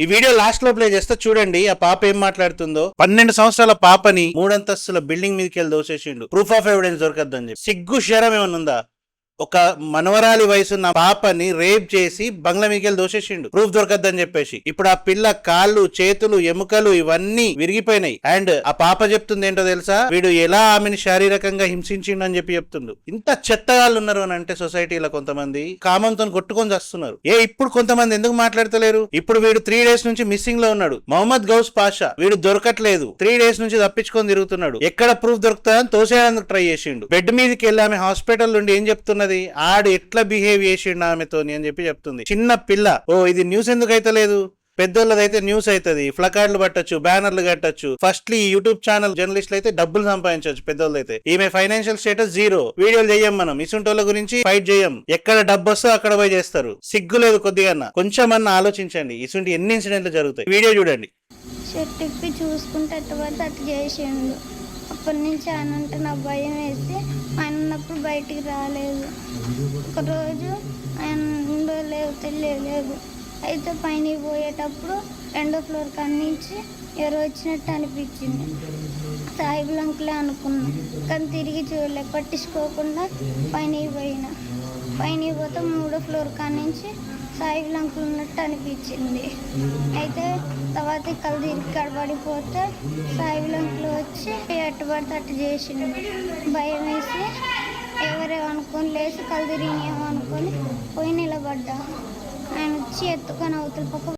ఈ video last లో play చేస్తే చూడండి ఆ పాప ఏం మాట్లాడుతుందో. 12 సంవత్సరాల పాపని 3 అంతస్తుల బిల్డింగ్ మీదకి వెళ్ళి దోసేసిండు. ప్రూఫ్ ఆఫ్ ఎవిడెన్స్ దొరకద్దని చెప్పి. సిగ్గు శరం ఏమన్నా ఉందా? ఒక మనవరాలి వయసున్న పాపని రేప్ చేసి బంగ్లా మీకెళ్ళి దోషేసిండు ప్రూఫ్ దొరకద్దని చెప్పేసి. ఇప్పుడు ఆ పిల్ల కాళ్ళు చేతులు ఎముకలు ఇవన్నీ విరిగిపోయినాయి. అండ్ ఆ పాప చెప్తుంది ఏంటో తెలుసా, వీడు ఎలా ఆమెను శారీరకంగా హింసించిండు అని చెప్పి చెప్తుండు. ఇంత చెత్తగాళ్ళు ఉన్నారు అని అంటే సొసైటీలో కొంతమంది కామంతో కొట్టుకొని వస్తున్నారు. ఇప్పుడు కొంతమంది ఎందుకు మాట్లాడతలేరు? ఇప్పుడు వీడు 3 days నుంచి మిస్సింగ్ లో ఉన్నాడు. మొహమ్మద్ గౌస్ పాషా వీడు దొరకట్లేదు. 3 days నుంచి తప్పించుకొని తిరుగుతున్నాడు. ఎక్కడ ప్రూఫ్ దొరుకుతుందని తోసేయడానికి ట్రై చేసిండు. బెడ్ మీదకి వెళ్ళి ఆమె హాస్పిటల్ నుండి ఏం చెప్తున్నది, ఆడు ఎట్లా బిహేవ్ చేసిండు ఆమెతో అని చెప్పి చెప్తుంది. చిన్న పిల్ల. ఇది న్యూస్ ఎందుకు అయితే లేదు? పెద్దోళ్ళదైతే న్యూస్ అవుతుంది, ప్లకార్డులు పట్టొచ్చు, బ్యానర్లు కట్టొచ్చు. ఫస్ట్లీ యూట్యూబ్ ఛానల్ జర్నలిస్టులు అయితే డబ్బులు సంపాదించవచ్చు. పెద్దోళ్ళైతే ఈమె ఫైనాన్షియల్ స్టేటస్ 0. వీడియోలు చేయం మనం, ఇసుంటోళ్ళ గురించి ఫైట్ చేయం. ఎక్కడ డబ్బు వస్తో అక్కడ పోయి చేస్తారు. సిగ్గు లేదు కొద్దిగా. కొంచెమన్నా ఆలోచించండి. ఇసుంటి ఎన్ని ఇన్సిడెంట్లు జరుగుతాయి. వీడియో చూడండి. షర్ట్ ఇప్పి చూసుకుంటే అట్టుబడితే అట్టు చేసిండు. అప్పటి నుంచి ఆయన అంటే నాకు భయం వేసి ఆయన ఉన్నప్పుడు బయటికి రాలేదు. ఒకరోజు ఆయన ఉండో లేవు తెలియలేదు. అయితే పైన పోయేటప్పుడు 2వ ఫ్లోర్ కానించి ఎవరో వచ్చినట్టు అనిపించింది. సాయిబుల్ అంకులే అనుకున్నా, కానీ తిరిగి చూడలే. పట్టించుకోకుండా పైన పోయినా. పైన పోతే 3వ ఫ్లోర్ కానించి సాయిబుల్ అంకుల్ ఉన్నట్టు అనిపించింది. అయితే తర్వాత కళ్ళు తిరిగి కడబడిపోతే సాయిబుల్ అంకుల్ వచ్చి ఎట్టు పడితే అట్టు చేసిండు. భయం వేసి ఎవరేమనుకొని లేచి కళ్ళు తిరిగినేమో అనుకొని పోయి నిలబడ్డా. ఆయన వచ్చి ఎత్తుకొని అవతల పక్క